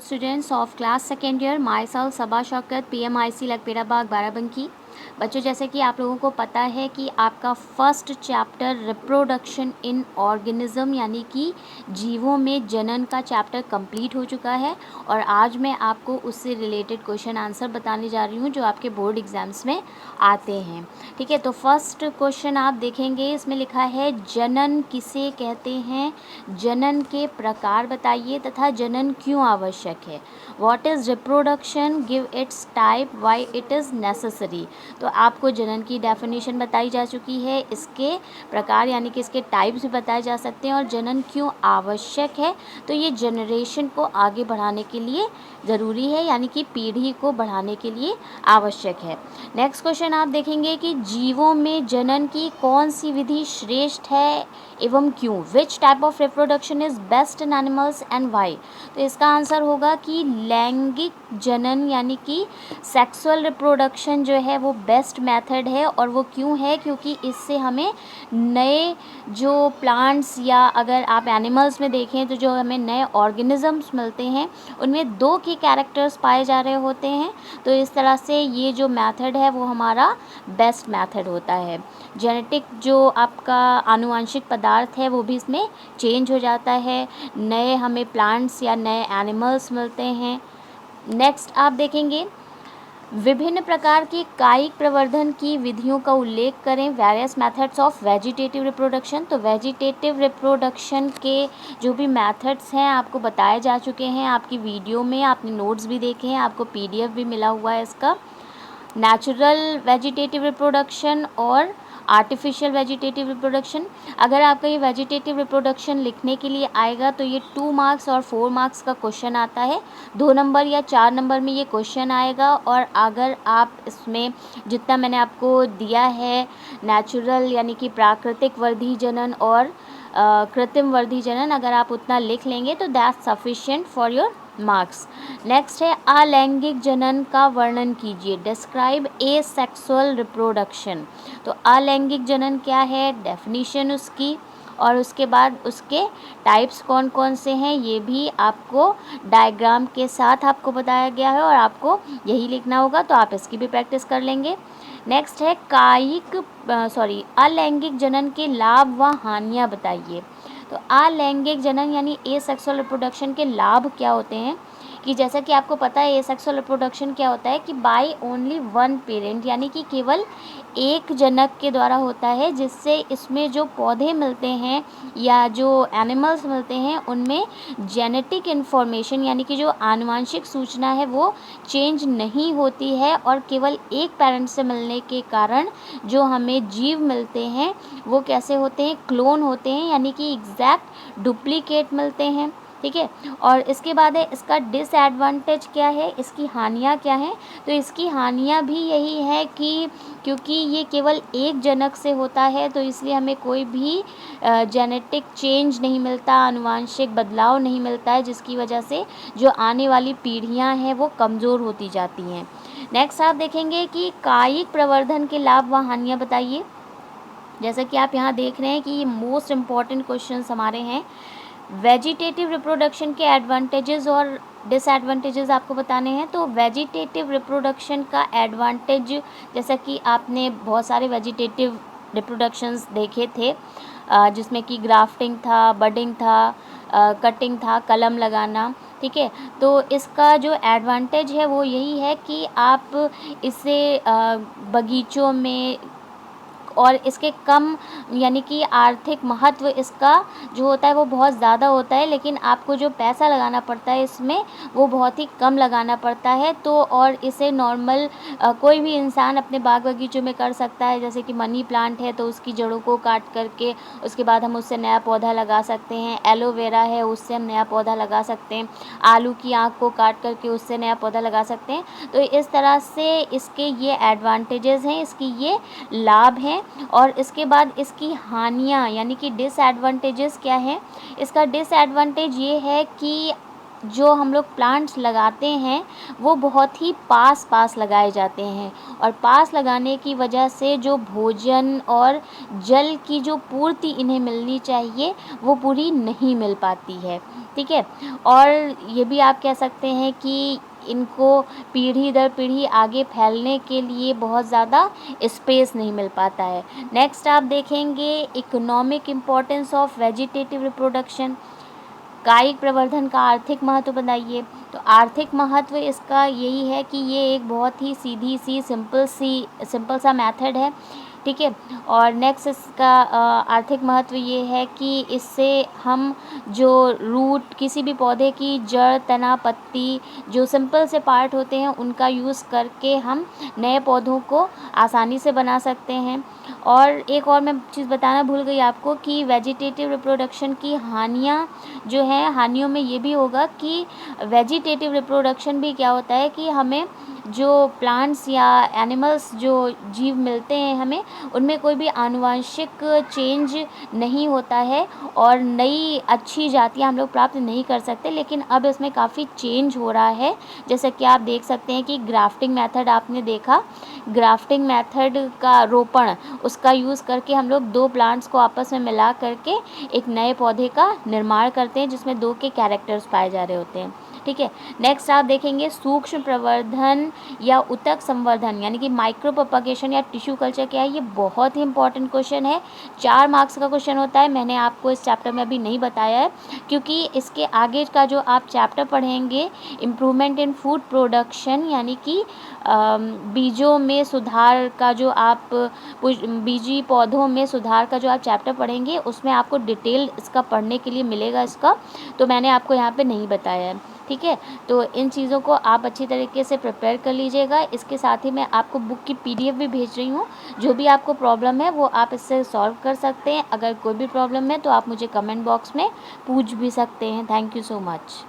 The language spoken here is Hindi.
Students of class second year, myself Saba Shaukat, PMIC लखपीराबाग Barabanki. बच्चों, जैसे कि आप लोगों को पता है कि आपका first chapter reproduction in organism यानी कि जीवों में जनन का चैप्टर कंप्लीट हो चुका है और आज मैं आपको उससे रिलेटेड क्वेश्चन आंसर बताने जा रही हूँ जो आपके बोर्ड एग्जाम्स में आते हैं। ठीक है, तो फर्स्ट क्वेश्चन आप देखेंगे, इसमें लिखा है जनन किसे कहते हैं, जनन के प्रकार बताइए तथा जनन क्यों आवश्यक है। What is reproduction, give its type, why it is necessary. तो आपको जनन की डेफिनेशन बताई जा चुकी है, इसके प्रकार यानी कि इसके टाइप्स भी बताए जा सकते हैं और जनन क्यों आवश्यक है। तो ये जनरेशन को आगे बढ़ाने के लिए ज़रूरी है, यानी कि पीढ़ी को बढ़ाने के लिए आवश्यक है। नेक्स्ट क्वेश्चन आप देखेंगे कि जीवों में जनन की कौन सी विधि श्रेष्ठ है एवं क्यों। Which type of reproduction is best in animals and why. तो इसका आंसर होगा कि लैंगिक जनन यानी कि सेक्सुअल रिप्रोडक्शन जो है वो बेस्ट मेथड है। और वो क्यों है, क्योंकि इससे हमें नए जो प्लांट्स या अगर आप एनिमल्स में देखें तो जो हमें नए ऑर्गेनिजम्स मिलते हैं उनमें दो की कैरेक्टर्स पाए जा रहे होते हैं। तो इस तरह से ये जो मेथड है वो हमारा बेस्ट मेथड होता है। जेनेटिक जो आपका आनुवंशिक पदार्थ है वो भी इसमें चेंज हो जाता है, नए हमें प्लांट्स या नए एनिमल्स मिलते हैं। नेक्स्ट आप देखेंगे विभिन्न प्रकार की कायिक प्रवर्धन की विधियों का उल्लेख करें। Various methods of vegetative reproduction. तो वेजिटेटिव रिप्रोडक्शन के जो भी मेथड्स हैं आपको बताए जा चुके हैं आपकी वीडियो में, आपने नोट्स भी देखे हैं, आपको PDF भी मिला हुआ है इसका। नेचुरल वेजिटेटिव रिप्रोडक्शन और आर्टिफिशियल वेजिटेटिव रिप्रोडक्शन। अगर आपका ये वेजिटेटिव रिप्रोडक्शन लिखने के लिए आएगा तो ये 2 मार्क्स और 4 मार्क्स का क्वेश्चन आता है। 2 नंबर या 4 नंबर में ये क्वेश्चन आएगा। और अगर आप इसमें जितना मैंने आपको दिया है नेचुरल यानी कि प्राकृतिक वर्धी जनन और कृत्रिम वर्धी जनन, अगर आप उतना लिख लेंगे तो that's sufficient for your marks. Next है अलैंगिक जनन का वर्णन कीजिए। Describe asexual reproduction. तो अलैंगिक जनन क्या है, डेफिनेशन उसकी, और उसके बाद उसके टाइप्स कौन कौन से हैं ये भी आपको डायग्राम के साथ आपको बताया गया है और आपको यही लिखना होगा, तो आप इसकी भी प्रैक्टिस कर लेंगे। नेक्स्ट है अलैंगिक जनन के लाभ व हानियाँ बताइए। तो अलैंगिक जनन यानी एसेक्सुअल रिप्रोडक्शन के लाभ क्या होते हैं, कि जैसा कि आपको पता है एसेक्सुअल रिप्रोडक्शन क्या होता है कि बाय ओनली वन पेरेंट यानी कि केवल एक जनक के द्वारा होता है, जिससे इसमें जो पौधे मिलते हैं या जो एनिमल्स मिलते हैं उनमें जेनेटिक इन्फॉर्मेशन यानी कि जो आनुवांशिक सूचना है वो चेंज नहीं होती है। और केवल एक पेरेंट से मिलने के कारण जो हमें जीव मिलते हैं वो कैसे होते हैं, क्लोन होते हैं, यानी कि एग्जैक्ट डुप्लीकेट मिलते हैं। ठीक है, और इसके बाद है इसका डिसएडवांटेज क्या है, इसकी हानियाँ क्या हैं। तो इसकी हानियाँ भी यही है कि क्योंकि ये केवल एक जनक से होता है तो इसलिए हमें कोई भी जेनेटिक चेंज नहीं मिलता, आनुवांशिक बदलाव नहीं मिलता है, जिसकी वजह से जो आने वाली पीढ़ियाँ हैं वो कमज़ोर होती जाती हैं। नेक्स्ट आप देखेंगे कि कायिक प्रवर्धन के लाभ व हानियाँ बताइए। जैसा कि आप यहाँ देख रहे हैं कि ये मोस्ट इम्पॉर्टेंट क्वेश्चंस हमारे हैं। वेजिटेटिव रिप्रोडक्शन के एडवांटेजेस और डिसएडवांटेजेस आपको बताने हैं। तो वेजिटेटिव रिप्रोडक्शन का एडवांटेज, जैसा कि आपने बहुत सारे वेजिटेटिव रिप्रोडक्शंस देखे थे जिसमें कि ग्राफ्टिंग था, बडिंग था, कटिंग था, कलम लगाना। ठीक है, तो इसका जो एडवांटेज है वो यही है कि आप इसे बगीचों में और इसके कम यानी कि आर्थिक महत्व इसका जो होता है वो बहुत ज़्यादा होता है, लेकिन आपको जो पैसा लगाना पड़ता है इसमें वो बहुत ही कम लगाना पड़ता है। तो और इसे नॉर्मल कोई भी इंसान अपने बाग बगीचों में कर सकता है। जैसे कि मनी प्लांट है तो उसकी जड़ों को काट करके उसके बाद हम उससे नया पौधा लगा सकते हैं। एलोवेरा है उससे हम नया पौधा लगा सकते हैं। आलू की आँख को काट करके उससे नया पौधा लगा सकते हैं। तो इस तरह से इसके ये एडवांटेजेस हैं, इसकी ये लाभ हैं। और इसके बाद इसकी हानियाँ यानी कि डिसएडवांटेजेस क्या है। इसका डिसएडवांटेज ये है कि जो हम लोग प्लांट्स लगाते हैं वो बहुत ही पास पास लगाए जाते हैं, और पास लगाने की वजह से जो भोजन और जल की जो पूर्ति इन्हें मिलनी चाहिए वो पूरी नहीं मिल पाती है, ठीक है। और ये भी आप कह सकते हैं कि इनको पीढ़ी दर पीढ़ी आगे फैलने के लिए बहुत ज़्यादा स्पेस नहीं मिल पाता है। नेक्स्ट आप देखेंगे economic importance of vegetative reproduction, कायिक प्रवर्धन का आर्थिक महत्व बताइए। तो आर्थिक महत्व इसका यही है कि ये एक बहुत ही सीधी सी सिंपल सा मेथड है, ठीक है। और नेक्स्ट इसका आर्थिक महत्व ये है कि इससे हम जो रूट, किसी भी पौधे की जड़, तना, पत्ती, जो सिंपल से पार्ट होते हैं उनका यूज़ करके हम नए पौधों को आसानी से बना सकते हैं। और एक और मैं चीज़ बताना भूल गई आपको कि वेजिटेटिव रिप्रोडक्शन की हानियाँ जो हैं, हानियों में ये भी होगा कि वेजिटेटिव रिप्रोडक्शन भी क्या होता है कि हमें जो प्लांट्स या एनिमल्स, जो जीव मिलते हैं हमें, उनमें कोई भी आनुवंशिक चेंज नहीं होता है और नई अच्छी जातियाँ हम लोग प्राप्त नहीं कर सकते। लेकिन अब इसमें काफ़ी चेंज हो रहा है, जैसे कि आप देख सकते हैं कि ग्राफ्टिंग मेथड आपने देखा, ग्राफ्टिंग मेथड का रोपण, उसका यूज़ करके हम लोग दो प्लांट्स को आपस में मिला करके एक नए पौधे का निर्माण करते हैं जिसमें दो के कैरेक्टर्स पाए जा रहे होते हैं, ठीक है। नेक्स्ट आप देखेंगे सूक्ष्म प्रवर्धन या ऊतक संवर्धन, यानी कि माइक्रो प्रोपगेशन या टिश्यू कल्चर क्या है। ये बहुत ही इंपॉर्टेंट क्वेश्चन है, 4 मार्क्स का क्वेश्चन होता है। मैंने आपको इस चैप्टर में अभी नहीं बताया है क्योंकि इसके आगे का जो आप चैप्टर पढ़ेंगे इम्प्रूवमेंट इन फूड प्रोडक्शन, यानी कि बीजों में सुधार का जो आप बीजी पौधों में सुधार का जो आप चैप्टर पढ़ेंगे उसमें आपको डिटेल इसका पढ़ने के लिए मिलेगा इसका, तो मैंने आपको यहाँ पे नहीं बताया है, ठीक है। तो इन चीज़ों को आप अच्छी तरीके से प्रिपेयर कर लीजिएगा। इसके साथ ही मैं आपको बुक की PDF भी भेज रही हूँ, जो भी आपको प्रॉब्लम है वो आप इससे सॉल्व कर सकते हैं। अगर कोई भी प्रॉब्लम है तो आप मुझे कमेंट बॉक्स में पूछ भी सकते हैं। Thank you so much.